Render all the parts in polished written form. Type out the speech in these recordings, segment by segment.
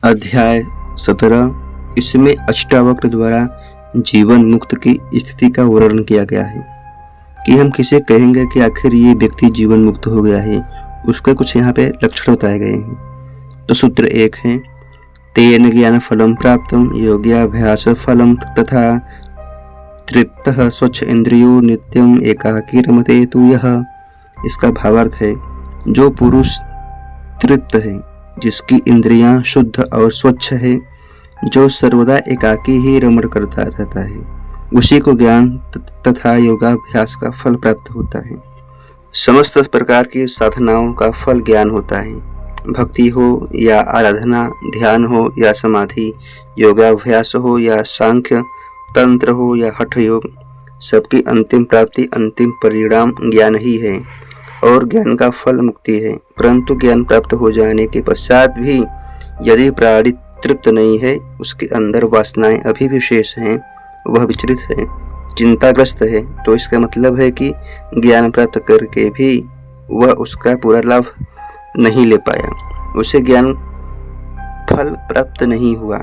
अध्याय 17। इसमें अष्टावक्र द्वारा जीवन मुक्त की स्थिति का वर्णन किया गया है कि हम किसे कहेंगे कि आखिर ये व्यक्ति जीवन मुक्त हो गया है। उसके कुछ यहाँ पे लक्षण बताए गए हैं। तो सूत्र 1 है, तेन ज्ञान फलम प्राप्तम योग्याभ्यास फलम तथा तृप्तः स्वच्छ इंद्रियो नित्यम एकाकी रमते तु यह। इसका भावार्थ है, जो पुरुष तृप्त है, जिसकी इंद्रियां शुद्ध और स्वच्छ है, जो सर्वदा एकाकी ही रमण करता रहता है, उसी को ज्ञान तथा योगाभ्यास का फल प्राप्त होता है। समस्त प्रकार की साधनाओं का फल ज्ञान होता है। भक्ति हो या आराधना, ध्यान हो या समाधि, योगाभ्यास हो या सांख्य तंत्र हो या हठ योग, सबकी अंतिम प्राप्ति, अंतिम परिणाम ज्ञान ही है और ज्ञान का फल मुक्ति है। परंतु ज्ञान प्राप्त हो जाने के पश्चात भी यदि प्राणी तृप्त नहीं है, उसके अंदर वासनाएं अभी भी शेष हैं, वह विचलित है, चिंताग्रस्त है, तो इसका मतलब है कि ज्ञान प्राप्त करके भी वह उसका पूरा लाभ नहीं ले पाया, उसे ज्ञान फल प्राप्त नहीं हुआ।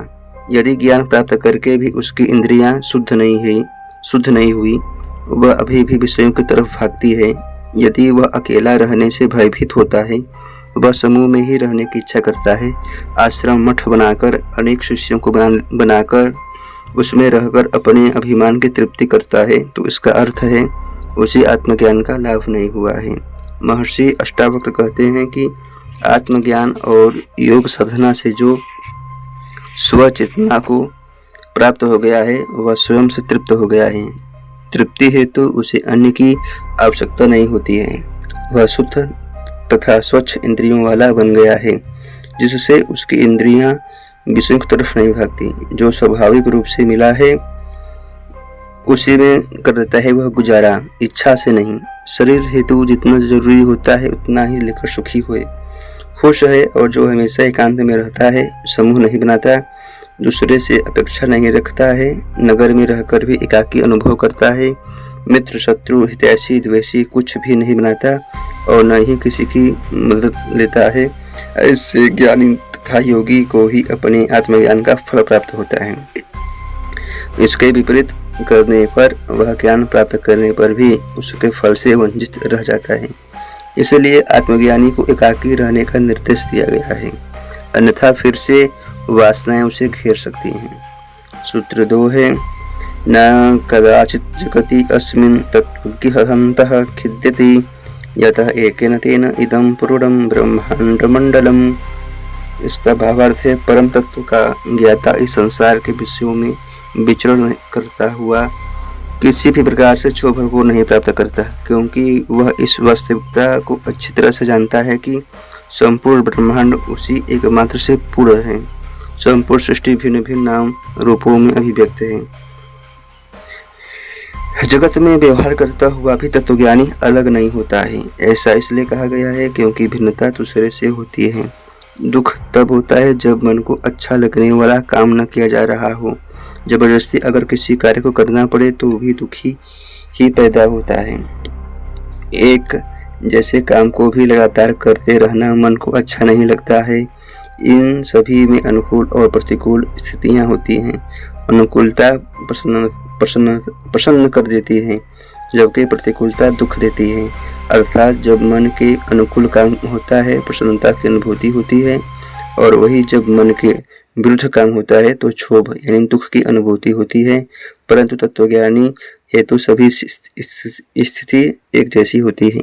यदि ज्ञान प्राप्त करके भी उसकी इंद्रियां शुद्ध नहीं हुई, वह अभी भी विषयों की तरफ भागती है। यदि वह अकेला रहने से भयभीत होता है, वह समूह में ही रहने की इच्छा करता है, आश्रम मठ बनाकर अनेक शिष्यों को बनाकर उसमें रहकर अपने अभिमान की तृप्ति करता है, तो इसका अर्थ है उसे आत्मज्ञान का लाभ नहीं हुआ है। महर्षि अष्टावक्र कहते हैं कि आत्मज्ञान और योग साधना से जो स्वचेतना को प्राप्त हो गया है, वह स्वयं से तृप्त हो गया है। तृप्ति हेतु उसे अन्य की आवश्यकता नहीं होती है। वह शुद्ध तथा स्वच्छ इंद्रियों वाला बन गया है, जिससे उसकी इंद्रियां विषयों की तरफ नहीं भागती। जो स्वाभाविक रूप से मिला है उसी में कर देता है वह गुजारा, इच्छा से नहीं। शरीर हेतु जितना जरूरी होता है उतना ही लेकर सुखी हुए खुश है, और जो हमेशा एकांत में रहता है, समूह नहीं बनाता, दूसरे से अपेक्षा नहीं रखता है, नगर में रहकर भी एकाकी अनुभव करता है, मित्र शत्रु हितैषी द्वेषी कुछ भी नहीं बनाता और न ही किसी की मदद लेता है, ऐसे ज्ञानी तथा योगी को ही अपने आत्मज्ञान का फल प्राप्त होता है। इसके विपरीत करने पर, वह ज्ञान प्राप्त करने पर भी उसके फल से वंचित रह जाता है। इसलिए आत्मज्ञानी को एकाकी रहने का निर्देश दिया गया है, अन्यथा फिर से वासनाएं उसे घेर सकती हैं। सूत्र 2 है, न कदाचित जगति अस्मिन् तत्त्वज्ञहन्तः खिद्यति यतः एकेन तेन इदं पुरुषं ब्रह्मांडमंडलम। इसका भावार्थ है, परम तत्व का ज्ञाता इस संसार के विषयों में विचरण करता हुआ किसी भी प्रकार से क्षोभ को नहीं प्राप्त करता, क्योंकि वह इस वास्तविकता को अच्छी तरह से जानता है कि संपूर्ण ब्रह्मांड उसी एकमात्र से पूर्ण है। संपूर्ण सृष्टि भिन्न भिन्न नाम रूपों में अभिव्यक्त है। जगत में व्यवहार करता हुआ भी तत्वज्ञानी अलग नहीं होता है। ऐसा इसलिए कहा गया है क्योंकि भिन्नता दूसरे से होती है। दुख तब होता है जब मन को अच्छा लगने वाला काम न किया जा रहा हो। जबरदस्ती अगर किसी कार्य को करना पड़े तो भी दुखी ही पैदा होता है। एक जैसे काम को भी लगातार करते रहना मन को अच्छा नहीं लगता है। इन सभी में अनुकूल और प्रतिकूल स्थितियां होती हैं। अनुकूलता प्रसन्न कर देती है, जबकि प्रतिकूलता दुख देती है। अर्थात जब मन के अनुकूल काम होता है, प्रसन्नता की अनुभूति होती है, और वही जब मन के विरुद्ध काम होता है तो क्षोभ यानी दुख की अनुभूति होती है। परंतु तत्वज्ञानी हेतु सभी स्थिति एक जैसी होती है।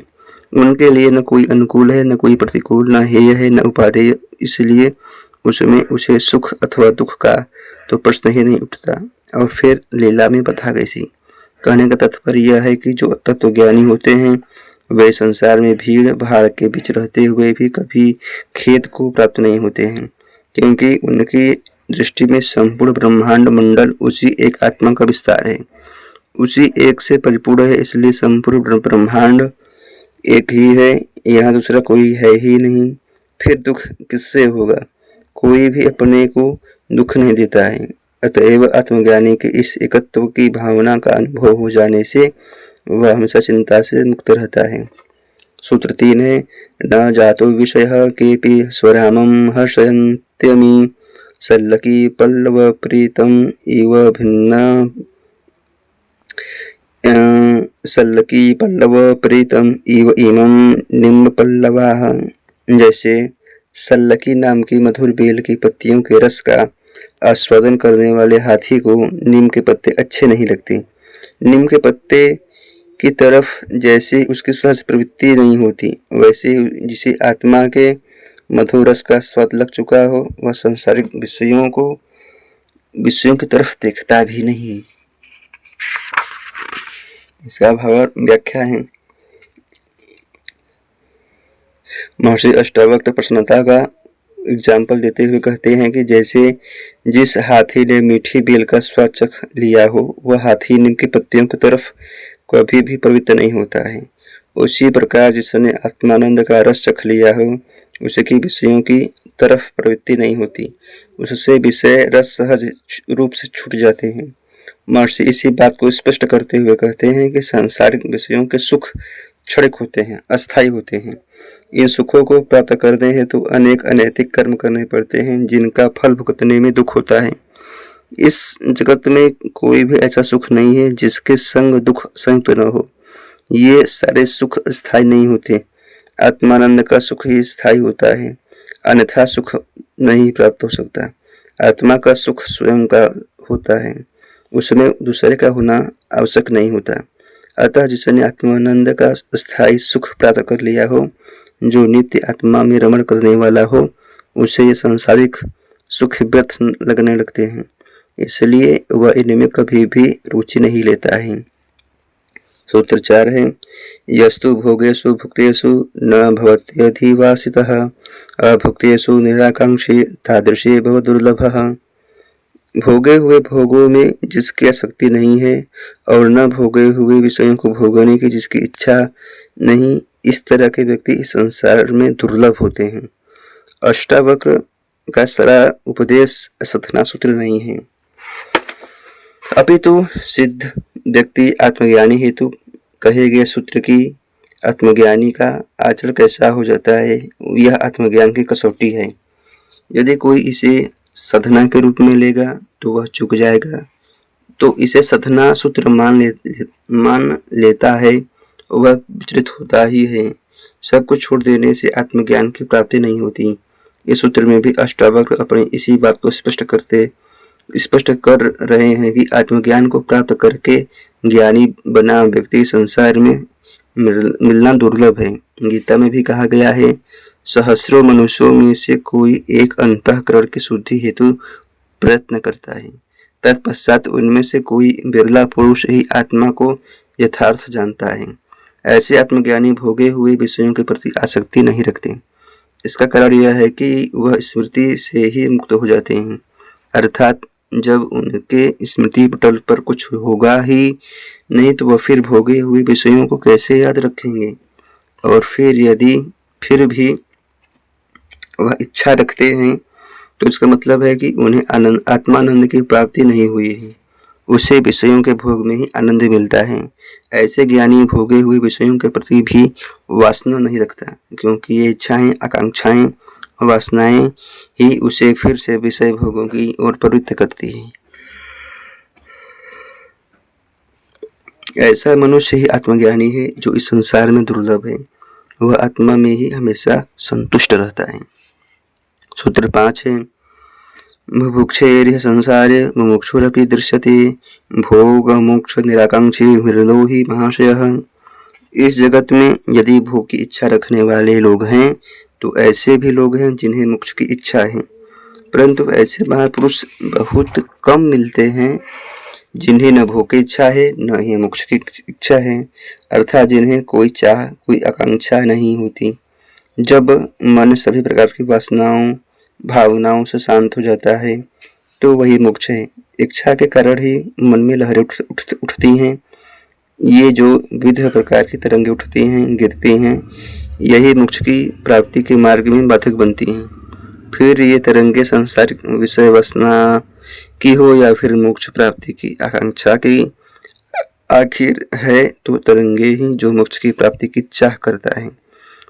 उनके लिए न कोई अनुकूल है, न कोई प्रतिकूल, न हेय है, न उपादेय, इसलिए उसमें उसे सुख अथवा दुख का तो प्रश्न ही नहीं उठता। और फिर लीला में बता कैसी। कहने का तात्पर्य यह है कि जो तत्वज्ञानी होते हैं वे संसार में भीड़ भाड़ के बीच रहते हुए भी कभी खेद को प्राप्त नहीं होते हैं, क्योंकि उनकी दृष्टि में संपूर्ण ब्रह्मांड मंडल उसी एक आत्मा का विस्तार है, उसी एक से परिपूर्ण है। इसलिए संपूर्ण ब्रह्मांड एक ही है, यहाँ दूसरा कोई है ही नहीं। फिर दुख किससे होगा? कोई भी अपने को दुख नहीं देता है। अतएव आत्मज्ञानी के इस एकत्व की भावना का अनुभव हो जाने से वह हमेशा चिंता से मुक्त रहता है। सूत्र 3 है, न जातो विषयः केपि स्वरामं हर्षयन्त्यमि सल्लकी पल्लव प्रीतम इव भिन्न सल्लकी पल्लव प्रीतम इव इमं निम्ब पल्लवाः। जैसे सल्लकी नाम की मधुर बेल की पत्तियों के रस का आस्वादन करने वाले हाथी को नीम के पत्ते अच्छे नहीं लगते। नीम के पत्ते की तरफ जैसे उसकी सहज प्रवृत्ति नहीं होती, वैसे जिसे आत्मा के मधुर रस का स्वाद लग चुका हो वह सांसारिक विषयों की तरफ देखता भी नहीं। इसका भाव व्याख्या है। महर्षि अष्टावक्र प्रसन्नता का एग्जाम्पल देते हुए कहते हैं कि जैसे जिस हाथी ने मीठी बेल का स्वाद चख लिया हो वह हाथी नीम की पत्तियों की तरफ कभी भी प्रवृत्त नहीं होता है, उसी प्रकार जिसने आत्मानंद का रस चख लिया हो उसकी विषयों की तरफ प्रवृत्ति नहीं होती, उससे विषय रस सहज रूप से छूट जाते हैं। महर्षि इसी बात को स्पष्ट करते हुए कहते हैं कि सांसारिक विषयों के सुख क्षणिक होते हैं, अस्थायी होते हैं। इन सुखों को प्राप्त करने हेतु अनेक अनैतिक कर्म करने पड़ते हैं जिनका फल भुगतने में दुख होता है। इस जगत में कोई भी ऐसा सुख नहीं है जिसके संग दुख संयुक्त न हो। ये सारे सुख स्थायी नहीं होते। आत्मानंद का सुख ही स्थायी होता है, अन्यथा सुख नहीं प्राप्त हो सकता। आत्मा का सुख स्वयं का होता है, उसमें दूसरे का होना आवश्यक नहीं होता। अतः जिसने आत्मानंद का स्थायी सुख प्राप्त कर लिया हो, जो नित्य आत्मा में रमण करने वाला हो, उसे ये सांसारिक सुख व्यर्थ लगने लगते हैं, इसलिए वह इनमें कभी भी रुचि नहीं लेता है। सूत्र 4 है, यस्तु भोगेषु भुक्तेषु न भवत्यधिवासितः अभुक्तेषु निराकांक्षी तादृशे भव दुर्लभः। भोगे हुए भोगों में जिसकी आसक्ति नहीं है और न भोगे हुए विषयों को भोगने की जिसकी इच्छा नहीं, इस तरह के व्यक्ति इस संसार में दुर्लभ होते हैं। अष्टावक्र का सारा उपदेश साधना सूत्र नहीं है, अपितु सिद्ध व्यक्ति आत्मज्ञानी हेतु कहे गए सूत्र की आत्मज्ञानी का आचरण कैसा हो जाता है, यह आत्मज्ञान की कसौटी है। यदि कोई इसे साधना के रूप में लेगा तो वह चूक जाएगा। तो इसे साधना सूत्र मान लेता है, वह विचलित होता ही है। सब कुछ छोड़ देने से आत्मज्ञान की प्राप्ति नहीं होती। इस सूत्र में भी अष्टावक्र अपनी इसी बात को स्पष्ट कर रहे हैं कि आत्मज्ञान को प्राप्त करके ज्ञानी बना व्यक्ति संसार में मिलना दुर्लभ है। गीता में भी कहा गया है, सहस्रों मनुष्यों में से कोई एक अंतःकरण की शुद्धि हेतु प्रयत्न करता है, तत्पश्चात उनमें से कोई बिरला पुरुष ही आत्मा को यथार्थ जानता है। ऐसे आत्मज्ञानी भोगे हुए विषयों के प्रति आसक्ति नहीं रखते। इसका कारण यह है कि वह स्मृति से ही मुक्त हो जाते हैं, अर्थात जब उनके स्मृति पटल पर कुछ होगा ही नहीं तो वह फिर भोगे हुए विषयों को कैसे याद रखेंगे। और फिर यदि फिर भी वह इच्छा रखते हैं तो इसका मतलब है कि उन्हें आत्मानंद की प्राप्ति नहीं हुई है, उसे विषयों के भोग में ही आनंद मिलता है। ऐसे ज्ञानी भोगे हुए विषयों के प्रति भी वासना नहीं रखता, क्योंकि ये इच्छाएं, आकांक्षाएं, वासनाएं ही उसे फिर से विषय भोगों की ओर प्रवृत्त करती है। ऐसा मनुष्य ही आत्मज्ञानी है जो इस संसार में दुर्लभ है। वह आत्मा में ही हमेशा संतुष्ट रहता है। सूत्र 5 है, बुभुक्षेरिह संसारे मुमुक्षुरपि दृश्यते भोग मोक्ष निराकांक्षी विरलो ही महाशयः। इस जगत में यदि भोग की इच्छा रखने वाले लोग हैं तो ऐसे भी लोग हैं जिन्हें मोक्ष की इच्छा है, परंतु ऐसे महापुरुष बहुत कम मिलते हैं जिन्हें न भोग की इच्छा है न ही मोक्ष की इच्छा है, अर्थात जिन्हें कोई चाह, कोई आकांक्षा नहीं होती। जब मन सभी प्रकार की वासनाओं, भावनाओं से शांत हो जाता है तो वही मोक्ष है। इच्छा के कारण ही मन में लहरें उठती हैं। ये जो विविध प्रकार की तरंगें उठती हैं, गिरती हैं, यही मोक्ष की प्राप्ति के मार्ग में बाधक बनती हैं। फिर ये तरंगे सांसारिक विषय वासना की हो या फिर मोक्ष प्राप्ति की आकांक्षा की, आखिर है तो तरंगे ही जो मोक्ष की प्राप्ति की चाह करता है,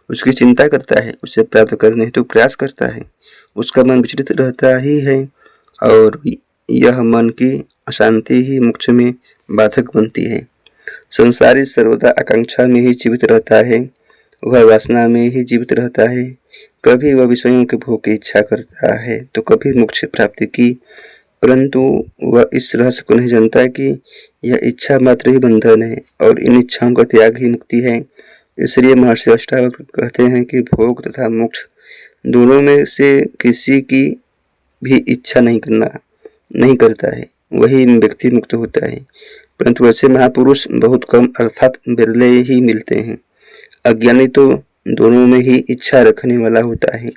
उसकी चिंता करता है, उसे प्राप्त करने हेतु प्रयास करता है, उसका मन विचलित रहता ही है। और यह मन की अशांति ही मोक्ष में बाधक बनती है। संसारी सर्वदा आकांक्षा में ही जीवित रहता है, वह वासना में ही जीवित रहता है। कभी वह विषयों के भोग की इच्छा करता है तो कभी मोक्ष प्राप्ति की, परंतु वह इस रहस्य को नहीं जानता कि यह इच्छा मात्र ही बंधन है और इन इच्छाओं का त्याग ही मुक्ति है। इसलिए महर्षि अष्टावक्र कहते हैं कि भोग तथा मोक्ष दोनों में से किसी की भी इच्छा नहीं करता है, वही व्यक्ति मुक्त होता है। परंतु ऐसे महापुरुष बहुत कम अर्थात बिरले ही मिलते हैं। अज्ञानी तो दोनों में ही इच्छा रखने वाला होता है।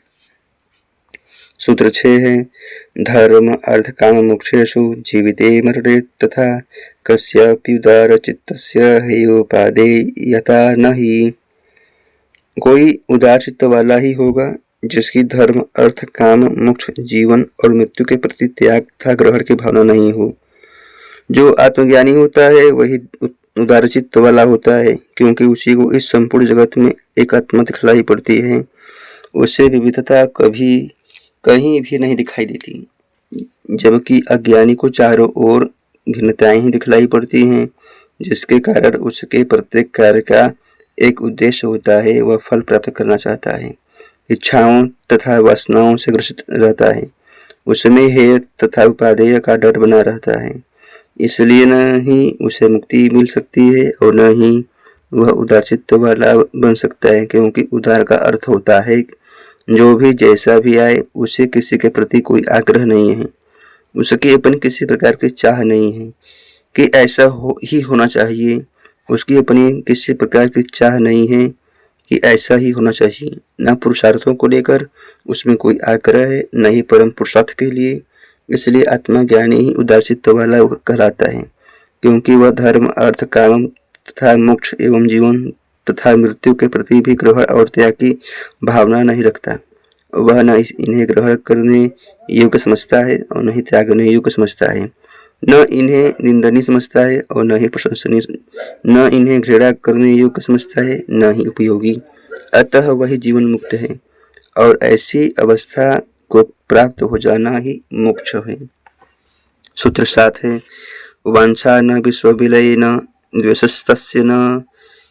सूत्र 6 है, धर्म अर्थ काम मोक्षेषु जीविते मरणे तथा कस्यापि उदार चित्तस्य हेयोपादे यथा नहीं। कोई उदार चित्त वाला ही होगा जिसकी धर्म अर्थ काम मोक्ष जीवन और मृत्यु के प्रति त्याग तथा ग्रहण की भावना नहीं हो। जो आत्मज्ञानी होता है वही उदार चित्त वाला होता है, क्योंकि उसी को इस संपूर्ण जगत में एक आत्मा दिखलाई पड़ती है। उससे विविधता कभी कहीं भी नहीं दिखाई देती, जबकि अज्ञानी को चारों ओर भिन्नताएं ही दिखलाई पड़ती हैं, जिसके कारण उसके प्रत्येक कार्य का एक उद्देश्य होता है। वह फल प्राप्त करना चाहता है, इच्छाओं तथा वासनाओं से ग्रसित रहता है, उसमें हेय तथा उपादेय का डर बना रहता है। इसलिए न ही उसे मुक्ति मिल सकती है और न ही वह उदार चित्त वाला बन सकता है, क्योंकि उदार का अर्थ होता है जो भी जैसा भी आए उसे किसी के प्रति कोई आग्रह नहीं है, उसकी अपनी किसी प्रकार की चाह नहीं है कि ऐसा ही होना चाहिए, उसकी अपनी किसी प्रकार की चाह नहीं है कि ऐसा ही होना चाहिए। न पुरुषार्थों को लेकर उसमें कोई आग्रह है, न ही परम पुरुषार्थ के लिए। इसलिए आत्मा ज्ञानी ही उदार चित्त वाला कहलाता है, क्योंकि वह धर्म अर्थ काम तथा मोक्ष एवं जीवन तथा मृत्यु के प्रति भी ग्रहण और त्याग की भावना नहीं रखता। वह न इन्हें ग्रहण करने योग्य समझता है और न ही त्यागने योग्य समझता है, न इन्हें निंदनीय समझता है और न ही प्रशंसनीय, न इन्हें घृणा करने योग्य समझता है, न ही उपयोगी। अतः वही जीवन मुक्त है और ऐसी अवस्था को प्राप्त हो जाना ही मोक्ष है। सूत्र 7 है, वांछा न विश्वविलय न द्वेषस्तस्य न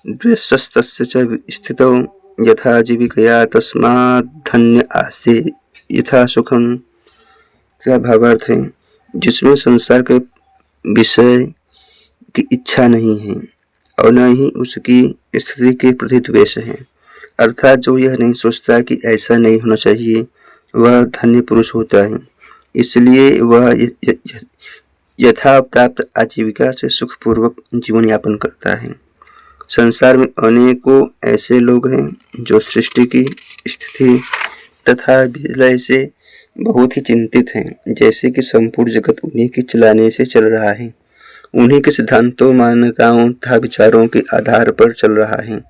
द्वेषस्तस्य च स्थितौ यथा जीविकया तस्मात् धन्य आस्ते यथा सुखम। का भावार्थ है, जिसमें संसार के विषय की इच्छा नहीं है और न ही उसकी स्थिति के प्रति द्वेष है, अर्थात जो यह नहीं सोचता कि ऐसा नहीं होना चाहिए, वह धन्य पुरुष होता है। इसलिए वह यथा प्राप्त आजीविका से सुखपूर्वक जीवन यापन करता है। संसार में अनेकों ऐसे लोग हैं जो सृष्टि की स्थिति तथा विलय से बहुत ही चिंतित हैं, जैसे कि संपूर्ण जगत उन्हीं के चलाने से चल रहा है, उन्हीं के सिद्धांतों मान्यताओं तथा विचारों के आधार पर चल रहा है।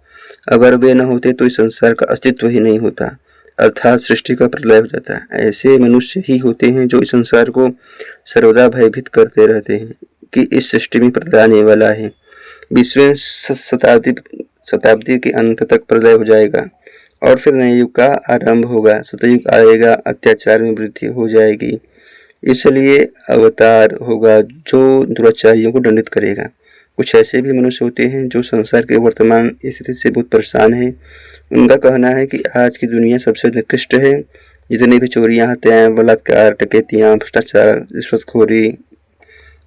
अगर वे न होते तो इस संसार का अस्तित्व ही नहीं होता, अर्थात सृष्टि का प्रलय हो जाता। ऐसे मनुष्य ही होते हैं जो इस संसार को सर्वदा भयभीत करते रहते हैं कि इस सृष्टि में प्रलय आने वाला है, 20वीं शताब्दी के अंत तक प्रलय हो जाएगा और फिर नए युग का आरंभ होगा, सतयुग आएगा, अत्याचार में वृद्धि हो जाएगी। इसलिए अवतार होगा जो दुराचारियों को दंडित करेगा। कुछ ऐसे भी मनुष्य होते हैं जो संसार के वर्तमान स्थिति से बहुत परेशान हैं। उनका कहना है कि आज की दुनिया सबसे निकृष्ट है। जितनी भी चोरियां, हत्याएं, बलात्कार, डकैतियां, भ्रष्टाचार, रिश्वतखोरी,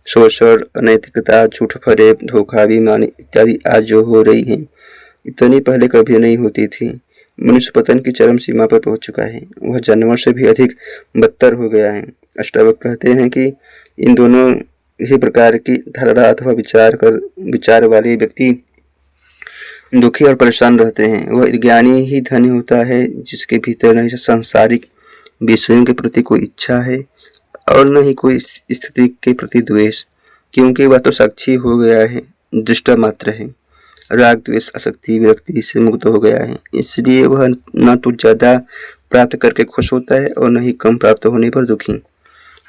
शोषण, अनैतिकता, झूठ फरेब, धोखा, बेईमानी इत्यादि आज जो हो रही हैं, इतनी पहले कभी नहीं होती थी। मनुष्य पतन की चरम सीमा पर पहुंच चुका है, वह जानवर से भी अधिक बदतर हो गया है। अष्टावक्र कहते हैं कि इन दोनों ही प्रकार की धारणा अथवा विचार वाले व्यक्ति दुखी और परेशान रहते हैं। वह ज्ञानी ही धन्य होता है जिसके भीतर न सांसारिक विषयों के प्रति कोई इच्छा है और न ही कोई स्थिति के प्रति द्वेष, क्योंकि वह तो साक्षी हो गया है, दृष्टा मात्र है। राग द्वेष आसक्ति विरक्ति से मुक्त हो गया है, इसलिए वह न तो ज्यादा प्राप्त करके खुश होता है और न ही कम प्राप्त होने पर दुखी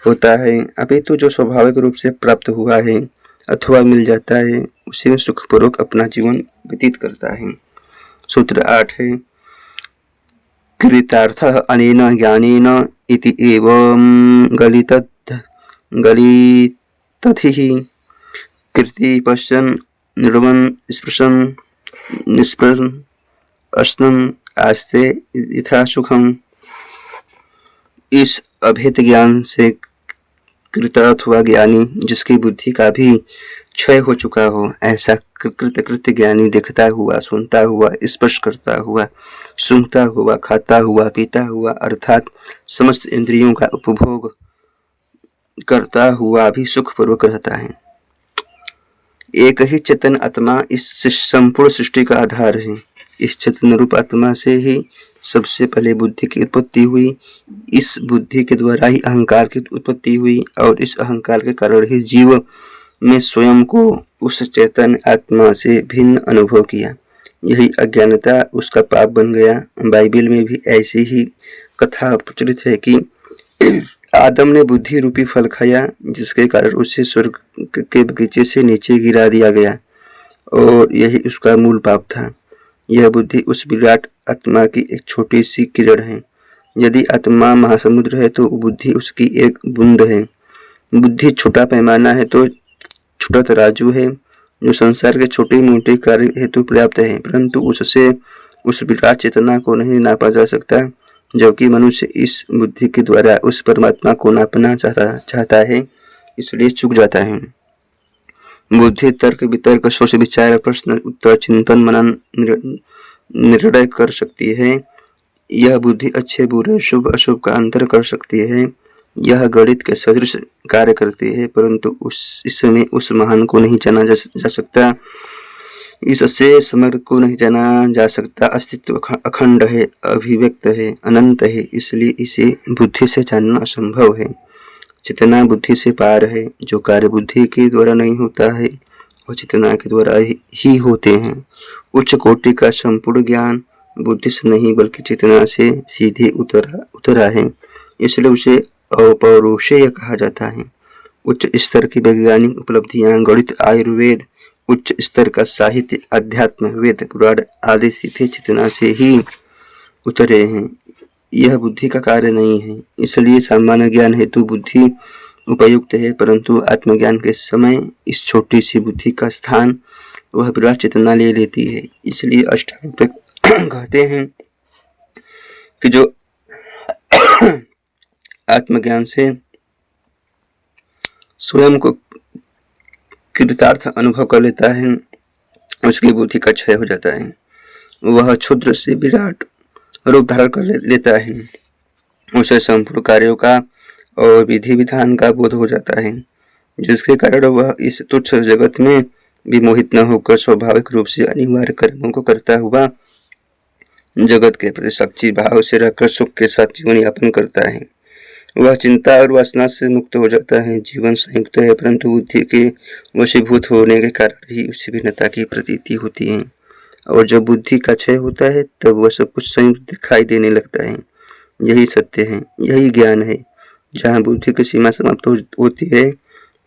होता है। अभी तो जो स्वाभाविक रूप से प्राप्त हुआ है अथवा मिल जाता है उसी में सुखपूर्वक अपना जीवन व्यतीत करता है। सूत्र 8 है, कृतार्थः अनेन ज्ञानेन इति एवं गलितत् गलितथिः कृति पश्यन् निर्वन् स्पृशन् निस्पृशन् अश्नन् आस्ते यथा सुखम। इस अभेद ज्ञान से कृतार्थ हुआ ज्ञानी, जिसकी बुद्धि का भी क्षय हो चुका हो, ऐसा कृत्य ज्ञानी देखता हुआ, सुनता हुआ, स्पर्श करता हुआ, सूंघता हुआ, खाता हुआ, पीता हुआ, अर्थात समस्त इंद्रियों का उपभोग करता हुआ भी सुखपूर्वक रहता है। एक ही चेतन आत्मा इस संपूर्ण सृष्टि का आधार है। इस चेतन रूप आत्मा से ही सबसे पहले बुद्धि की उत्पत्ति हुई। इस बुद्धि के द्वारा ही अहंकार की उत्पत्ति हुई और इस अहंकार के कारण ही जीव में स्वयं को उस चेतन आत्मा से भिन्न अनुभव किया। यही अज्ञानता उसका पाप बन गया। बाइबल में भी ऐसी ही कथा प्रचलित है कि आदम ने बुद्धि रूपी फल खाया, जिसके कारण उसे स्वर्ग के बगीचे से नीचे गिरा दिया गया और यही उसका मूल पाप था। यह बुद्धि उस विराट आत्मा की एक छोटी सी किरण है। यदि आत्मा महासमुद्र है तो बुद्धि उसकी एक बूंद है। बुद्धि छोटा पैमाना है तो छोटा तराजू है, जो संसार के छोटे मोटे कार्य हेतु पर्याप्त है, परंतु उससे उस विराट चेतना को नहीं नापा जा सकता। जबकि मनुष्य इस बुद्धि के द्वारा उस परमात्मा को नापना चाहता है, इसलिए चूक जाता है। बुद्धि तर्क वितर्क सोच विचार प्रश्न उत्तर चिंतन मनन निर्णय कर सकती है। यह बुद्धि अच्छे बुरे शुभ अशुभ का अंतर कर सकती है। यह गणित के सदृश कार्य करती है, परंतु इस समय उस महान को नहीं जाना जा सकता। इससे समग्र को नहीं जाना जा सकता। अस्तित्व अखंड है, अभिव्यक्त है, अनंत है, इसलिए इसे बुद्धि से जानना असंभव है। चेतना बुद्धि से पार है। जो कार्य बुद्धि के द्वारा नहीं होता है वह चेतना के द्वारा ही होते हैं। उच्च कोटि का संपूर्ण ज्ञान बुद्धि से नहीं बल्कि चेतना से सीधे उतरा है, इसलिए उसे अपौरुषेय कहा जाता है। उच्च स्तर की वैज्ञानिक उपलब्धियां, गणित, आयुर्वेद, उच्च स्तर का साहित्य, अध्यात्म, वेद, पुराण आदि सीधे चेतना से ही उतरे हैं। यह बुद्धि का कार्य नहीं है, इसलिए सामान्य ज्ञान हेतु बुद्धि उपयुक्त है, परंतु आत्मज्ञान के समय इस छोटी सी बुद्धि का स्थान वह विराट चेतना ले लेती है। इसलिए अष्टावक्र कहते हैं कि जो आत्मज्ञान से स्वयं को कृतार्थ अनुभव कर लेता है, उसकी बुद्धि का क्षय हो जाता है। वह क्षुद्र से विराट रूप धारण कर लेता है। उसे संपूर्ण कार्यों का और विधि विधान का बोध हो जाता है, जिसके कारण वह इस तुच्छ जगत में भी मोहित न होकर स्वाभाविक रूप से अनिवार्य कर्मों को करता हुआ जगत के प्रति साक्षी भाव से रहकर सुख के साथ जीवन यापन करता है। वह चिंता और वासना से मुक्त हो जाता है। जीवन संयुक्त है, परंतु बुद्धि के वशीभूत होने के कारण ही उसे भिन्नता की प्रतीति होती है, और जब बुद्धि का क्षय होता है तब वह सब कुछ संयुक्त दिखाई देने लगता है। यही सत्य है, यही ज्ञान है। जहाँ बुद्धि की सीमा समाप्त होती है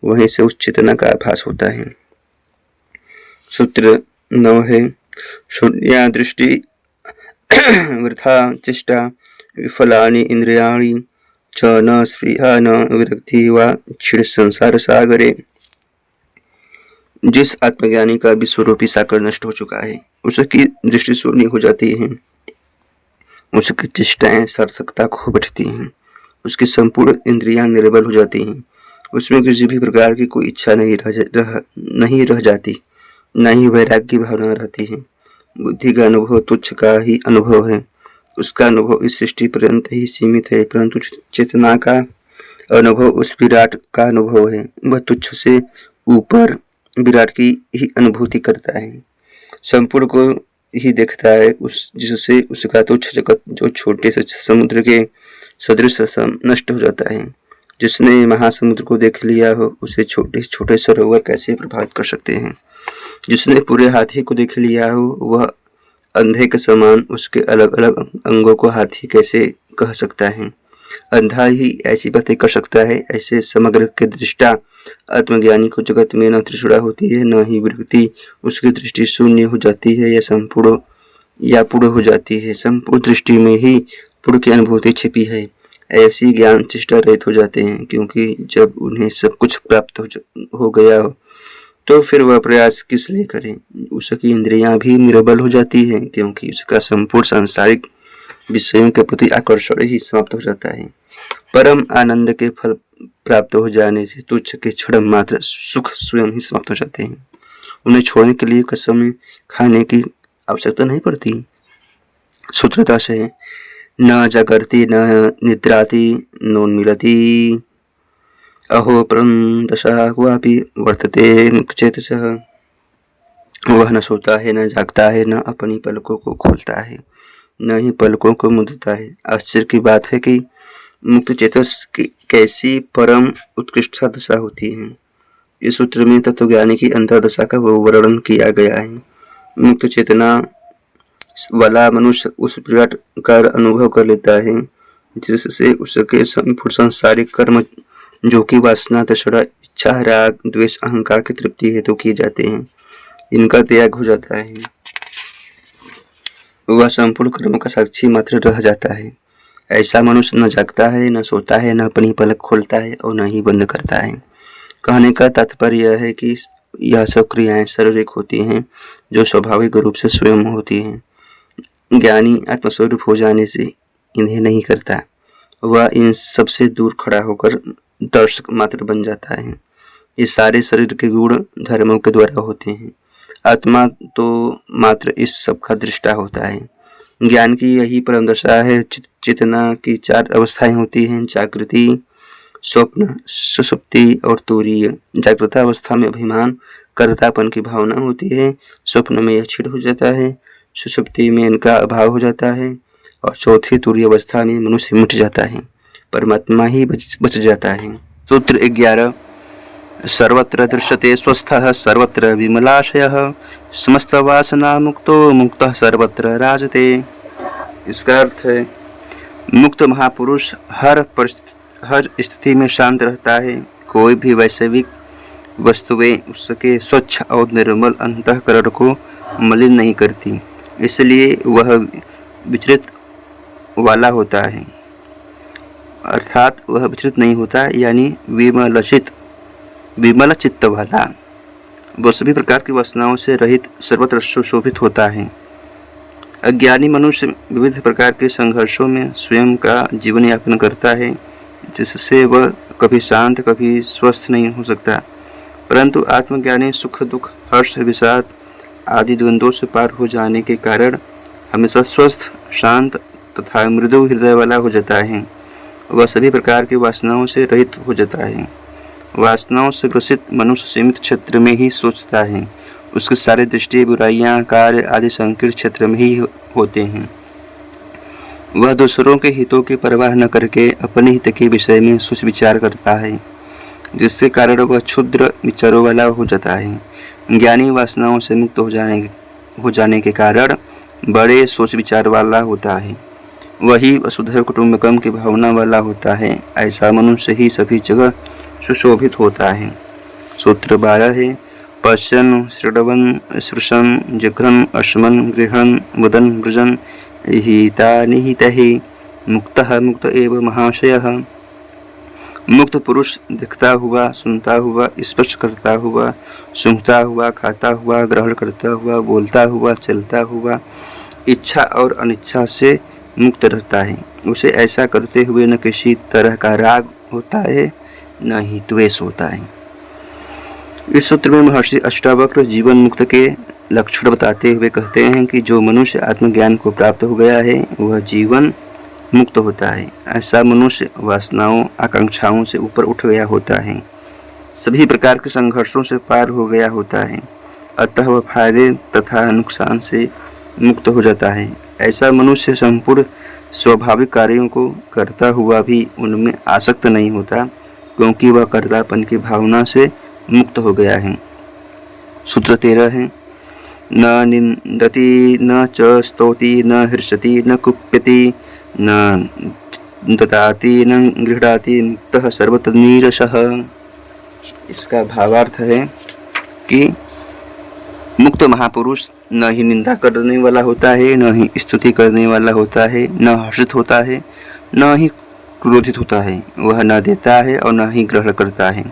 वहीं से उस चेतना का आभास होता है। सूत्र 9 है, शून्या दृष्टि वृथा चेष्टा विफलानि इंद्रियाणि च न स्पृहा न विरक्ति व क्षीण संसार सागरे। जिस आत्मज्ञानी का विश्वरूपी सागर नष्ट हो चुका है, उसकी दृष्टि शून्य हो जाती है, उसकी चेष्टाएं सार्थकता खो बैठती हैं, उसकी संपूर्ण इंद्रियां निर्बल हो जाती हैं, उसमें किसी भी प्रकार की कोई इच्छा नहीं रह जाती, न ही वैराग्य की भावना रहती है। बुद्धि का अनुभव तुच्छ का ही अनुभव है, उसका अनुभव इस सृष्टि पर्यंत ही सीमित है, परंतु चेतना का अनुभव उस विराट का अनुभव है। वह तुच्छ से ऊपर विराट की ही अनुभूति करता है, संपूर्ण को ही देखता है, जिससे उसका तुच्छ जगत जो छोटे से समुद्र के सदृश नष्ट हो जाता है। जिसने महासमुद्र को देख लिया हो उसे छोटे छोटे सरोवर कैसे प्रभावित कर सकते हैं। जिसने पूरे हाथी को देख लिया हो वह अंधे के समान उसके अलग अलग अंगों को हाथी कैसे कह सकता है। अंधा ही ऐसी बातें कर सकता है। ऐसे समग्र के दृष्टा आत्मज्ञानी को जगत में न तृष्णा होती है, न ही विरक्ति। उसकी दृष्टि शून्य हो जाती है या संपूर्ण हो जाती है। संपूर्ण दृष्टि में ही पूर्ण की अनुभूति छिपी है। ऐसी ज्ञान चेष्टा रहित हो जाते हैं, क्योंकि जब उन्हें सब कुछ प्राप्त हो गया तो फिर वह प्रयास किस लिए करें। उसकी इंद्रियां भी निर्बल हो जाती हैं, क्योंकि उसका संपूर्ण सांसारिक विषयों के प्रति आकर्षण ही समाप्त हो जाता है। परम आनंद के फल प्राप्त हो जाने से तुच्छ के क्षण मात्र सुख स्वयं ही समाप्त हो जाते हैं। उन्हें छोड़ने के लिए कसम खाने की आवश्यकता नहीं पड़ती। सूत्रता से न जागर्ति न निद्राति नोन्मिलति अहो परम दशा क्वापि वर्तते मुक्तचेतसः। वह न सोता है, न जागता है, न अपनी पलकों को खोलता है, न ही पलकों को मुदता है। आश्चर्य की बात है कि मुक्त चेतस की कैसी परम उत्कृष्ट दशा होती है। इस सूत्र में तत्वज्ञानी की अंतर्दशा का वर्णन किया गया है। मुक्त चेतना वाला मनुष्य उस विराट का अनुभव कर लेता है जिससे उसके संपूर्ण सांसारिक कर्म, जो कि वासना, तृष्णा, इच्छा, राग, द्वेष, अहंकार की तृप्ति हेतु किए जाते हैं, इनका त्याग हो जाता है। वह संपूर्ण कर्म का साक्षी मात्र रह जाता है। ऐसा मनुष्य न जागता है, न सोता है, न अपनी पलक खोलता है और न ही बंद करता है। कहने का तात्पर्य यह है कि यह सब क्रियाएं शारीरिक होती हैं, जो स्वाभाविक रूप से स्वयं होती हैं। ज्ञानी आत्मस्वरूप हो जाने से इन्हें नहीं करता। वह इन सब से दूर खड़ा होकर दर्शक मात्र बन जाता है। ये सारे शरीर के गुण धर्मों के द्वारा होते हैं। आत्मा तो मात्र इस सब का दृष्टा होता है। ज्ञान की यही परम दशा है। चेतना की 4 अवस्थाएं होती हैं: जागृति, स्वप्न, सुषुप्ति और तुरीय। जागृत अवस्था में अभिमान, कर्तापन की भावना होती है। स्वप्न में यह क्षीण हो जाता है, सुषुप्ति में इनका अभाव हो जाता है और चौथी तुरीय अवस्था में मनुष्य मिट जाता है, परमात्मा ही बच जाता है। सूत्र 11। सर्वत्र दृश्यते स्वस्थः सर्वत्र विमलाशयः समस्त वासना मुक्तो मुक्तः सर्वत्र राजते। इसका अर्थ है मुक्त महापुरुष हर स्थिति में शांत रहता है। कोई भी वैश्विक वस्तुएं उसके स्वच्छ और निर्मल अंतःकरण को मलिन नहीं करती, इसलिए वह विचलित वाला होता है, अर्थात वह विचलित नहीं होता, यानी विमल चित्त वाला। वह सभी प्रकार की वासनाओं से रहित सर्वत्र सुशोभित होता है। अज्ञानी मनुष्य विविध प्रकार के संघर्षों में स्वयं का जीवन यापन करता है, जिससे वह कभी शांत कभी स्वस्थ नहीं हो सकता। परंतु आत्मज्ञानी सुख दुख हर्ष विषाद आदि द्वंद्वों से पार हो जाने के कारण हमेशा स्वस्थ शांत तथा मृदु हृदय वाला हो जाता है। वह सभी प्रकार की वासनाओं से रहित हो जाता है। वासनाओं से ग्रसित मनुष्य सीमित क्षेत्र में ही सोचता है। उसके सारे दृष्टि बुराइयां कार्य आदि संकीर्ण क्षेत्र में ही होते हैं। वह दूसरों के हितों की परवाह न करके अपने हित के विषय में सोच विचार करता है, जिसके कारण वह क्षुद्र विचारों वाला हो जाता है। ज्ञानी वासनाओं से मुक्त हो जाने के कारण बड़े सोच विचार वाला होता है। वही वसुधैव कुटुंबकम की भावना वाला होता है। ऐसा मनुष्य ही सभी जगह सुशोभित होता है। सूत्र 12 है पश्यन् श्रवन् स्पृशन् जिघ्रन् अश्मन् गृहन् वदन् वृजन् हिता निहितः मुक्तः मुक्त एव महाशयः। मुक्त पुरुष दिखता हुआ, सुनता हुआ, स्पर्श करता हुआ, सूंघता हुआ, खाता हुआ, ग्रहण करता हुआ, बोलता हुआ, चलता हुआ, इच्छा और अनिच्छा से मुक्त रहता है। उसे ऐसा करते हुए न किसी तरह का राग होता है, न ही द्वेष होता है। इस सूत्र में महर्षि अष्टावक्र जीवन मुक्त के लक्षण बताते हुए कहते हैं कि जो मनुष्य आत्मज्ञान को प्राप्त हो गया है वह जीवन मुक्त होता है। ऐसा मनुष्य वासनाओं आकांक्षाओं से ऊपर उठ गया होता है, सभी प्रकार के संघर्षों से पार हो गया होता है, अतः वह फायदे तथा नुकसान से मुक्त हो जाता है। ऐसा मनुष्य संपूर्ण स्वाभाविक कार्यों को करता हुआ भी उनमें आसक्त नहीं होता, क्योंकि वह कर्तापन की भावना से मुक्त हो गया है। सूत्र 13 है न निंदति न च स्तौति न हर्षति न कुप्यति न ददाति न गृह्णाति मुक्तः सर्वत्र नीरसः। इसका भावार्थ है कि मुक्त महापुरुष न ही निंदा करने वाला होता है, न ही स्तुति करने वाला होता है, न हर्षित होता है, न ही क्रोधित होता है, वह न देता है और न ही ग्रहण करता है।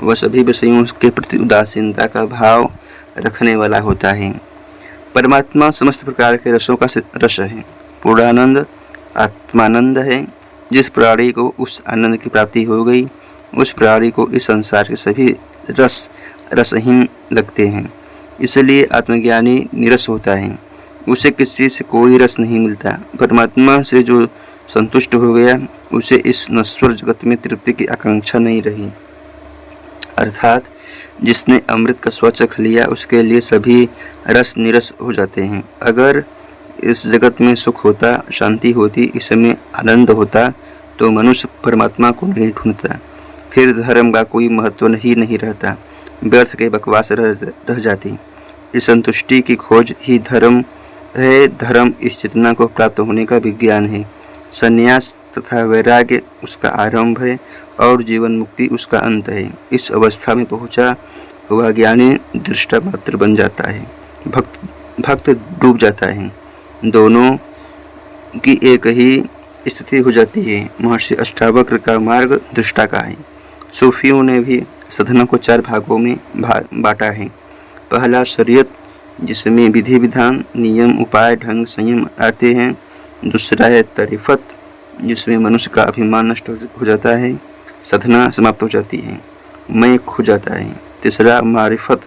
वह सभी विषयों के प्रति उदासीनता का भाव रखने वाला होता है। परमात्मा समस्त प्रकार के रसों का रस है। पूर्णानंद आत्मानंद है। जिस प्राणी को उस आनंद की प्राप्ति हो गई, उस प्राणी को इस संसार के सभी रस रसहीन लगते हैं। इसलिए आत्मज्ञानी निरस होता है, उसे किसी से कोई रस नहीं मिलता। परमात्मा से जो संतुष्ट हो गया, उसे इस नश्वर जगत में तृप्ति की आकांक्षा नहीं रही। अर्थात जिसने अमृत का स्वचख लिया, उसके लिए सभी रस निरस हो जाते हैं। अगर इस जगत में सुख होता, शांति होती, इसमें आनंद होता, तो मनुष्य परमात्मा को नहीं ढूंढता। फिर धर्म का कोई महत्व नहीं रहता, व्यर्थ के बकवास रह जाती। इस संतुष्टि की खोज ही धर्म है। धर्म इस चेतना को प्राप्त होने का विज्ञान है। संन्यास तथा वैराग्य उसका आरंभ है और जीवन मुक्ति उसका अंत है। इस अवस्था में पहुंचा हुआ ज्ञानी दृष्टा मात्र बन जाता है, भक्त डूब जाता है। दोनों की एक ही स्थिति हो जाती है। महर्षि अष्टावक्र का मार्ग दृष्टा का है। सूफियों ने भी साधना को 4 भागों में बांटा है। पहला शरीयत, जिसमें विधि विधान, नियम, उपाय, ढंग, संयम आते हैं। दूसरा है तरीफत, जिसमें मनुष्य का अभिमान नष्ट हो जाता है, साधना समाप्त हो जाती है, मैं खो जाता है। तीसरा मारिफत,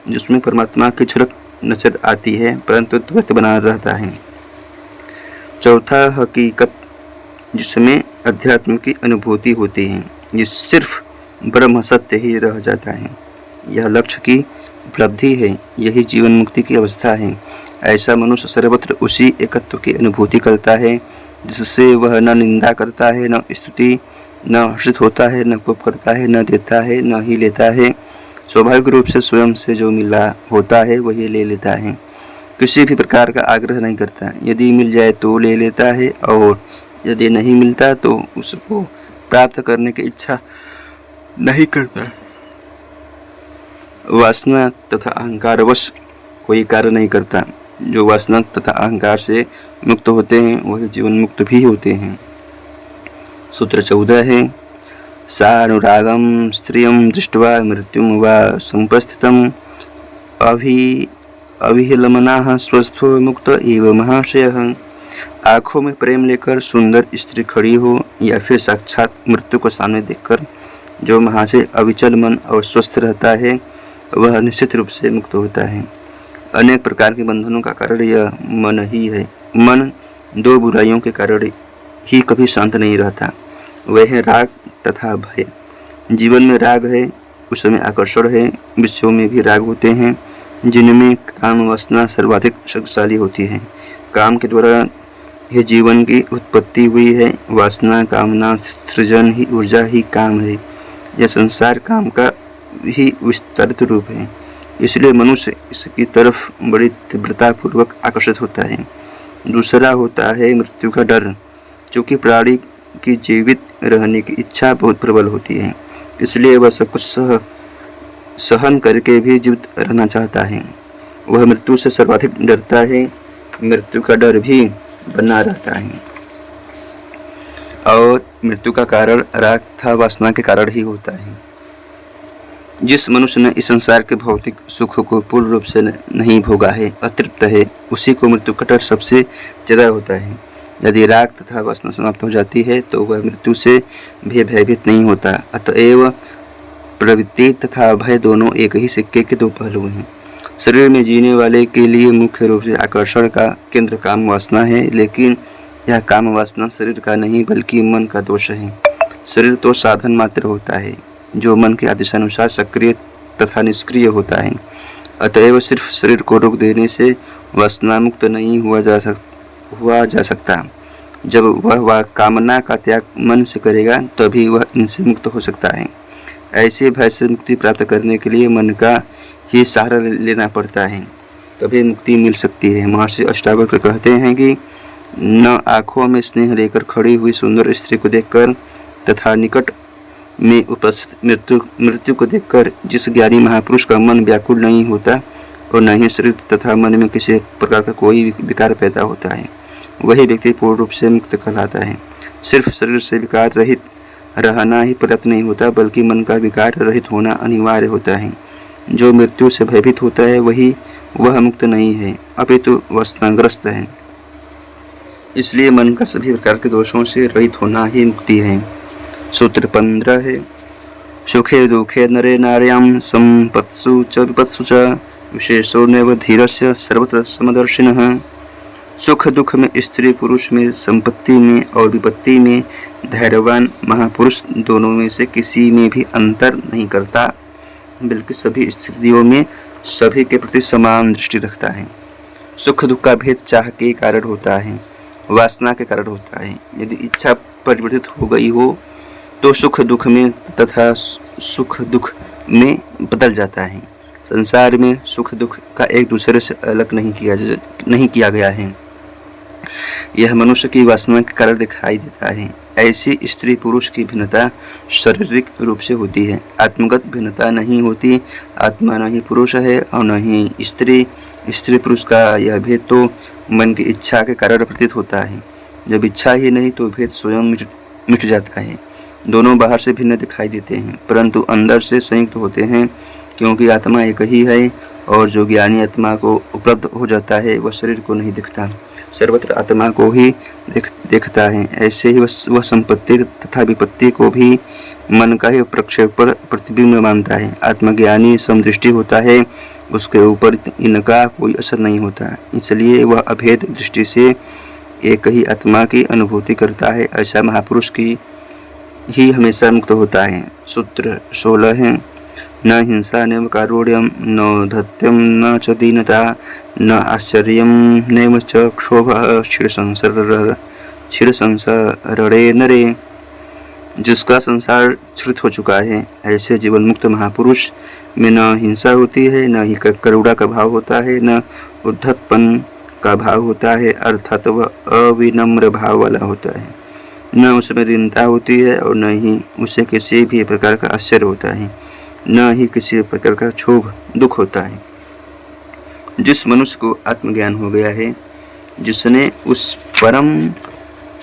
जिसमें परमात्मा की झलक नजर आती है परंतु द्वैत बना रहता है। चौथा हकीकत, जिसमें अध्यात्म की अनुभूति होती है, जिस सिर्फ ब्रह्म सत्य ही रह जाता है। यह लक्ष्य की उपलब्धि है, यही जीवन मुक्ति की अवस्था है। ऐसा मनुष्य सर्वत्र उसी एकत्व की अनुभूति करता है, जिससे वह न निंदा करता है, न स्तुति, न हर्षित होता है, न कोप करता है, न देता है, न ही लेता है। स्वाभाविक रूप से स्वयं से जो मिला होता है वही ले लेता है। किसी भी प्रकार का आग्रह नहीं करता। यदि मिल जाए तो ले लेता है और यदि नहीं मिलता तो उसको प्राप्त करने की इच्छा नहीं करता। वासना तथा अहंकारवश कोई कार्य नहीं करता। जो वासना तथा अहंकार से मुक्त होते हैं वही जीवन मुक्त भी होते हैं। सूत्र 14 है, सानुरागम स्त्रियं दृष्ट्वा मृत्युं वा संपस्थितम् अभिलमनाः स्वस्थो मुक्त एव महाशयः। आँखों में प्रेम लेकर सुंदर स्त्री खड़ी हो या फिर साक्षात मृत्यु को सामने देखकर जो महाशय अविचल मन और स्वस्थ रहता है, वह निश्चित रूप से मुक्त होता है। अनेक प्रकार के बंधनों का कारण यह मन ही है। मन 2 बुराइयों के कारण ही कभी शांत नहीं रहता, वह है राग तथा भय। जीवन में राग है, उसमें आकर्षण है। विषयों में भी राग होते हैं, जिनमें काम वासना सर्वाधिक शक्तिशाली होती है। काम के द्वारा ही जीवन की उत्पत्ति हुई है। वासना, कामना, सृजन ही ऊर्जा ही काम है। यह संसार काम का ही विस्तारित रूप है। इसलिए मनुष्य इसकी तरफ बड़ी तीव्रता पूर्वक आकर्षित होता है। दूसरा होता है मृत्यु का डर। चूँकि प्राणी की जीवित रहने की इच्छा बहुत प्रबल होती है, इसलिए वह सब कुछ सहन करके भी जीवित रहना चाहता है। वह मृत्यु से सर्वाधिक डरता है। मृत्यु का डर भी बना रहता है और मृत्यु का कारण राग तथा वासना के कारण ही होता है। जिस मनुष्य ने इस संसार के भौतिक सुखों को पूर्ण रूप से नहीं भोगा है, अतृप्त है, उसी को मृत्यु का डर सबसे ज़्यादा होता है। यदि राग तथा वासना समाप्त हो जाती है तो वह मृत्यु से भी भयभीत नहीं होता। अतएव प्रवृत्ति तथा भय दोनों एक ही सिक्के के 2 पहलू हैं। शरीर में जीने वाले के लिए मुख्य रूप से आकर्षण का केंद्र काम वासना है, लेकिन यह काम वासना शरीर का नहीं बल्कि मन का दोष है। शरीर तो साधन मात्र होता है, जो मन के आदेशानुसार सक्रिय तथा निष्क्रिय होता है। अतएव सिर्फ शरीर को रोक देने से वासना मुक्त नहीं हुआ जा सकता। जब वह कामना का त्याग मन से करेगा तभी वह इनसे मुक्त हो सकता है। ऐसे भय से मुक्ति प्राप्त करने के लिए मन का ही सहारा लेना पड़ता है, तभी मुक्ति मिल सकती है। महर्षि अष्टावक्र कहते हैं कि न आँखों में स्नेह लेकर खड़ी हुई सुंदर स्त्री को देखकर तथा निकट में उपस्थित मृत्यु को देखकर जिस ज्ञानी महापुरुष का मन व्याकुल नहीं होता और न ही शरीर तथा मन में किसी प्रकार का कोई विकार पैदा होता है, वही व्यक्ति पूर्ण रूप से मुक्त कहलाता है। सिर्फ शरीर से विकार रहित रहना ही पर्याप्त नहीं होता, बल्कि मन का विकार रहित होना अनिवार्य होता है। जो मृत्यु से भयभीत होता है वह मुक्त नहीं है, अपितु वासनाग्रस्त है। इसलिए मन का सभी प्रकार के दोषों से रहित होना ही मुक्ति है। सूत्र 15 है, सुखे दुखे नरे नार्यां संपत्सु च विपत्सु च विशेषो नैव धीरस्य सर्वत्र समदर्शिनः। सुख दुख में, स्त्री पुरुष में, संपत्ति में और विपत्ति में धैर्यवान महापुरुष दोनों में से किसी में भी अंतर नहीं करता, बल्कि सभी स्थितियों में सभी के प्रति समान दृष्टि रखता है। सुख दुख का भेद चाह के कारण होता है, वासना के कारण होता है। यदि इच्छा परिवर्तित हो गई हो तो सुख दुख में तथा सुख दुख में बदल जाता है। संसार में सुख दुख का एक दूसरे से अलग नहीं किया गया है। यह मनुष्य की वासना के कारण दिखाई देता है। ऐसी स्त्री पुरुष की भिन्नता शारीरिक रूप से होती है, आत्मगत भिन्नता नहीं होती। आत्मा न ही पुरुष है और न ही स्त्री। स्त्री पुरुष का यह भेद तो मन की इच्छा के कारण प्रतीत होता है। जब इच्छा ही नहीं तो भेद स्वयं मिट जाता है। दोनों बाहर से भिन्न दिखाई देते हैं, परंतु अंदर से संयुक्त होते हैं, क्योंकि आत्मा एक ही है। और जो ज्ञानी आत्मा को उपलब्ध हो जाता है वह शरीर को नहीं दिखता, सर्वत्र आत्मा को ही देखता है। ऐसे ही वह संपत्ति तथा विपत्ति को भी मन का ही प्रक्षेपण प्रतिबिंब मानता है। आत्मज्ञानी समदृष्टि होता है, उसके ऊपर इनका कोई असर नहीं होता, इसलिए वह अभेद दृष्टि से एक ही आत्मा की अनुभूति करता है। ऐसा महापुरुष की ही हमेशा मुक्त होता है। सूत्र 16 है, न हिंसा नैव कारुण्यं न धत्यं न च दीनता न आश्चर्यं नैव च क्षोभः क्षीरसंसरणे नरे। जिसका संसार क्षुरित हो चुका है, ऐसे जीवन मुक्त महापुरुष में न हिंसा होती है, न ही करुणा का भाव होता है, न उद्धतपन का भाव होता है, अर्थात वह अविनम्र भाव वाला होता है। न उसमें दीनता होती है और न ही उसे किसी भी प्रकार का आश्चर्य होता है, न ही किसी प्रकार का क्षोभ दुख होता है। जिस मनुष्य को आत्मज्ञान हो गया है, जिसने उस परम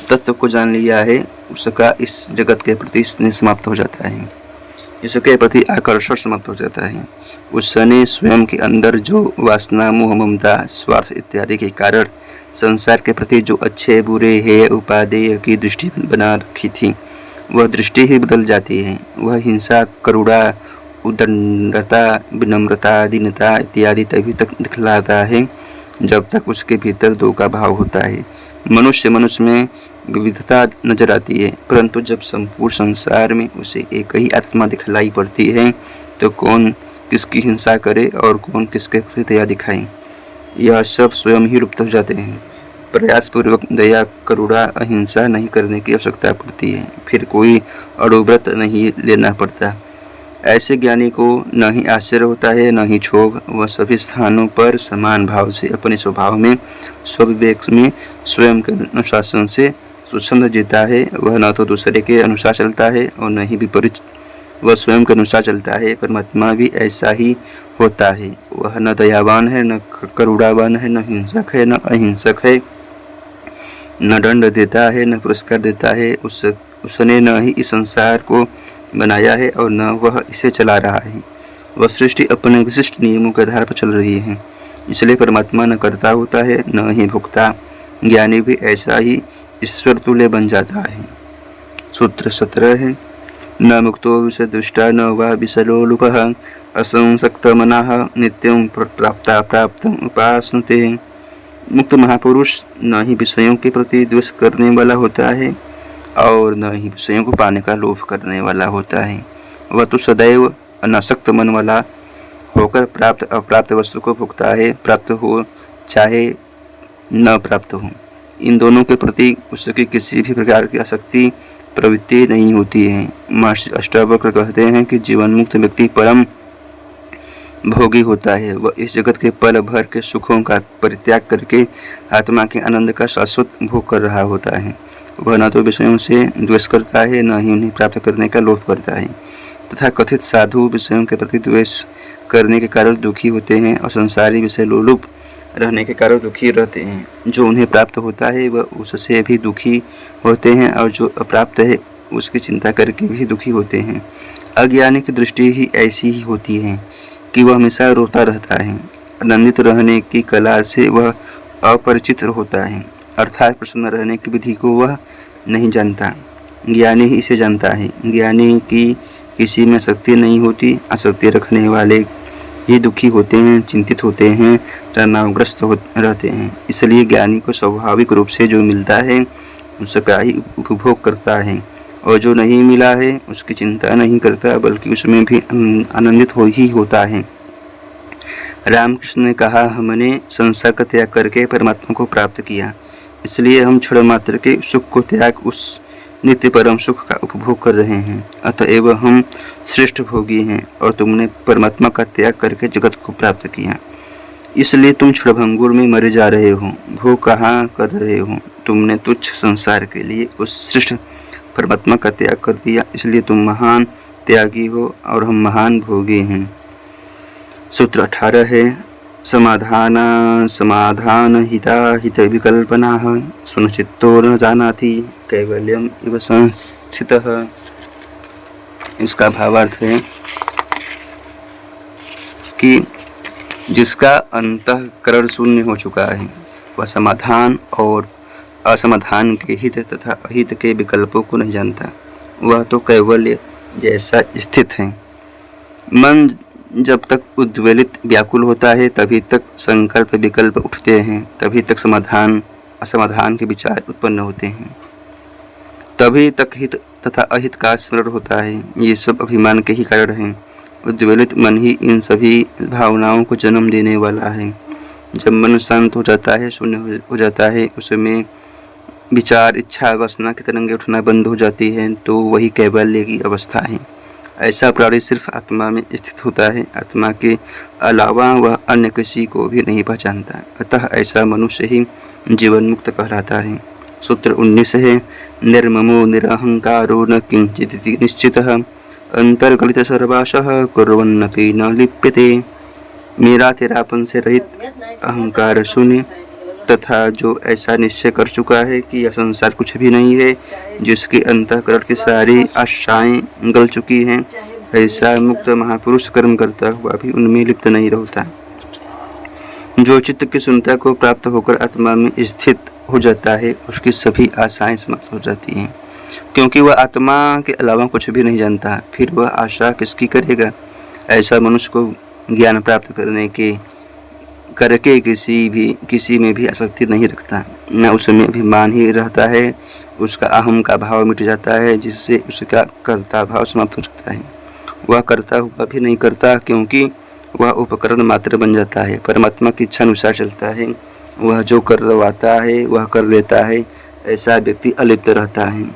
तत्व को जान लिया है, उसका इस जगत के प्रति स्नेह समाप्त हो जाता है, इसके प्रति आकर्षण समाप्त हो जाता है। उसने स्वयं के अंदर जो वासना मोह ममता स्वार्थ इत्यादि के कारण संसार के प्रति जो अच्छे बुरे हेय उपादेय की दृष्टि बना रखी थी, वह दृष्टि ही बदल जाती है। वह हिंसा करुणा उदंडता विनम्रता दीनता इत्यादि तभी तक दिखलाता है जब तक उसके भीतर दो का भाव होता है। मनुष्य में विविधता नजर आती है, परंतु जब संपूर्ण संसार में उसे एक ही आत्मा दिखलाई पड़ती है तो कौन किसकी हिंसा करे और कौन किसके प्रति दया दिखाए, यह सब स्वयं ही लुप्त हो जाते हैं। प्रयासपूर्वक दया करुणा अहिंसा नहीं करने की आवश्यकता पड़ती है, फिर कोई अड़ुव्रत नहीं लेना पड़ता। ऐसे ज्ञानी को न ही आश्चर्य होता है न ही क्षोभ। वह सभी स्थानों पर समान भाव से अपने स्वभाव में स्वविवेक में स्वयं के अनुशासन से स्वच्छंद जीता है। वह न तो दूसरे के अनुसार चलता है और न ही विपरीत, वह स्वयं के अनुसार चलता है। परमात्मा भी ऐसा ही होता है। वह न दयावान है, न करुणावान है, न हिंसक है, न अहिंसक है, न दंड देता है, न पुरस्कार देता है। उसने न ही इस संसार को बनाया है और न वह इसे चला रहा है। वह सृष्टि अपने विशिष्ट नियमों के आधार पर चल रही है, इसलिए परमात्मा न कर्ता होता है न ही भोक्ता। ज्ञानी भी ऐसा ही ईश्वर तुल्य बन जाता है। सूत्र 17 है, न मुक्तो विषदृष्टा न वा विषलोलुपः असंसक्त मनाः नित्यं प्राप्तम् उपासनुते। मुक्त महापुरुष न ही विषयों के प्रति द्वेष करने वाला होता है और न ही विषयों को पाने का लोभ करने वाला होता है। वह तो सदैव अनासक्त मन वाला होकर प्राप्त अप्राप्त वस्तु को भोगता है, प्राप्त हो चाहे न प्राप्त हो। इन दोनों के प्रति उसकी किसी भी प्रकार की आसक्ति प्रवृत्ति नहीं होती है। महर्षि अष्टावक्र कहते हैं कि जीवन मुक्त व्यक्ति परम भोगी होता है। वह इस जगत के पल भर के सुखों का परित्याग करके आत्मा के आनंद का शाश्वत भोग कर रहा होता है। वह न तो विषयों से द्वेष करता है न ही उन्हें प्राप्त करने का लोभ करता है। तथा कथित साधु विषयों के प्रति द्वेष करने के कारण दुखी होते हैं और संसारी विषय लोलुप रहने के कारण दुखी रहते हैं। जो उन्हें प्राप्त होता है वह उससे भी दुखी होते हैं, और जो अप्राप्त है उसकी चिंता करके भी दुखी होते हैं। अज्ञानी की दृष्टि ही ऐसी ही होती है कि वह हमेशा रोता रहता है। आनंदित रहने की कला से वह अपरिचित होता है, अर्थात प्रसन्न रहने की विधि को वह नहीं जानता। ज्ञानी ही इसे जानता है। ज्ञानी की किसी में शक्ति नहीं होती। आसक्ति रखने वाले ही दुखी होते हैं, चिंतित होते हैं, तनावग्रस्त रहते हैं। इसलिए ज्ञानी को स्वाभाविक रूप से जो मिलता है उसका ही उपभोग करता है, और जो नहीं मिला है उसकी चिंता नहीं करता, बल्कि उसमें भी आनंदित ही होता है। रामकृष्ण ने कहा, हमने संसार का त्याग करके परमात्मा को प्राप्त किया, इसलिए हम क्षण मात्र के सुख को त्याग उस नित्य परम सुख का उपभोग कर रहे हैं। अतएव हम श्रेष्ठ भोगी हैं, और तुमने परमात्मा का त्याग करके जगत को प्राप्त किया, इसलिए तुम क्षणभंगुर में मरे जा रहे हो। भोग कहाँ कर रहे हो? तुमने तुच्छ संसार के लिए उस श्रेष्ठ परमात्मा का त्याग कर दिया, इसलिए तुम महान त्यागी हो और हम महान भोगी हैं। सूत्र 18 है, समाधान हिता हित विकल्पना सुनचित्तो न जानाति कैवल्यम इव संस्थितः। इसका भावार्थ है कि जिसका अंतःकरण शून्य हो चुका है वह समाधान और असमाधान के हित तथा अहित के विकल्पों को नहीं जानता। वह तो कैवल्य जैसा स्थित है। मन जब तक उद्वेलित व्याकुल होता है तभी तक संकल्प विकल्प उठते हैं, तभी तक समाधान असमाधान के विचार उत्पन्न होते हैं, तभी तक हित तथा अहित का स्मरण होता है। ये सब अभिमान के ही कारण हैं। उद्वेलित मन ही इन सभी भावनाओं को जन्म देने वाला है। जब मन शांत हो जाता है, शून्य हो जाता है, उसमें विचार इच्छा वासना की तरंगें उठना बंद हो जाती हैं, तो वही कैवल्य की अवस्था है। ऐसा प्राणी सिर्फ आत्मा में स्थित होता है। आत्मा के अलावा वह अन्य किसी को भी नहीं पहचानता। अतः ऐसा मनुष्य ही जीवन मुक्त कहलाता है। सूत्र 19 है, निर्ममो निरहंकारो न किंचिदिति निश्चितः अंतर्गलित सर्वाशः कुर्वन्नपि न लिप्यते। मेरा तेरापन से रहित अहंकार शून्य तथा जो ऐसा निश्चय कर चुका है कि यह संसार कुछ भी नहीं है, जिसके अंतःकरण की सारी आशाएं गल चुकी हैं, ऐसा मुक्त महापुरुष कर्म करता हुआ भी उनमें लिप्त नहीं रहता। जो चित्त की शून्यता को प्राप्त होकर आत्मा में स्थित हो जाता है, उसकी सभी आशाएं समाप्त हो जाती हैं, क्योंकि वह आत्मा के अलावा कुछ भी नहीं जानता। फिर वह आशा किसकी करेगा? ऐसा मनुष्य को ज्ञान प्राप्त करके किसी में भी आसक्ति नहीं रखता, न उसमें अभिमान ही रहता है। उसका अहम का भाव मिट जाता है, जिससे उसका कर्ता भाव समाप्त हो जाता है। वह करता हुआ भी नहीं करता, क्योंकि वह उपकरण मात्र बन जाता है। परमात्मा की इच्छा अनुसार चलता है। वह जो करवाता है वह कर लेता है। ऐसा व्यक्ति अलिप्त रहता है।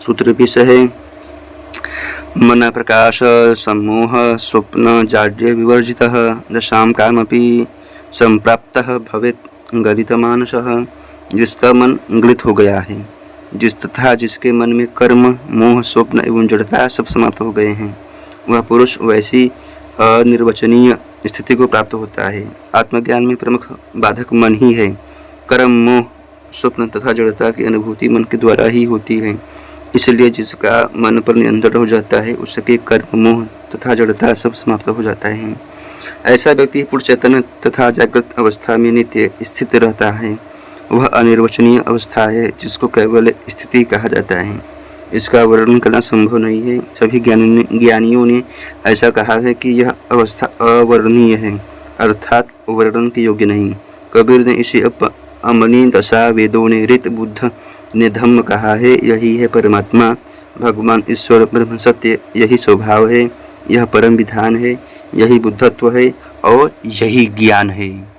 सूत्र 20 है, मन प्रकाश सम्मोह स्वप्न जाड्य विवर्जितः दशाम कामपि संप्राप्तः भवेत् गलित मानसः। जिसका मन गलित हो गया है, जिसके मन में कर्म मोह स्वप्न एवं जड़ता सब समाप्त हो गए हैं, वह पुरुष वैसी अनिर्वचनीय स्थिति को प्राप्त होता है। आत्मज्ञान में प्रमुख बाधक मन ही है। कर्म मोह स्वप्न तथा जड़ता की अनुभूति मन के द्वारा ही होती है। इसलिए जिसका मन पर नियंत्रण हो जाता है, उसके कर्म मोह तथा जड़ता सब समाप्त हो जाता है। ऐसा व्यक्ति पूर्ण चैतन्य तथा जागृत अवस्था में नित्य स्थित रहता है। वह अनिर्वचनीय अवस्था है, जिसको केवल स्थिति कहा जाता है। इसका वर्णन करना संभव नहीं है। सभी ज्ञानियों ने ऐसा कहा है कि यह अवस्था अवर्णनीय है, अर्थात वर्णन के योग्य नहीं। कबीर ने इसे अमनी दशा, वेदों ने ऋत, बुद्ध ने धम्म कहा है। यही है परमात्मा, भगवान, ईश्वर, ब्रह्म सत्य। यही स्वभाव है, यह परम विधान है, यही बुद्धत्व है और यही ज्ञान है।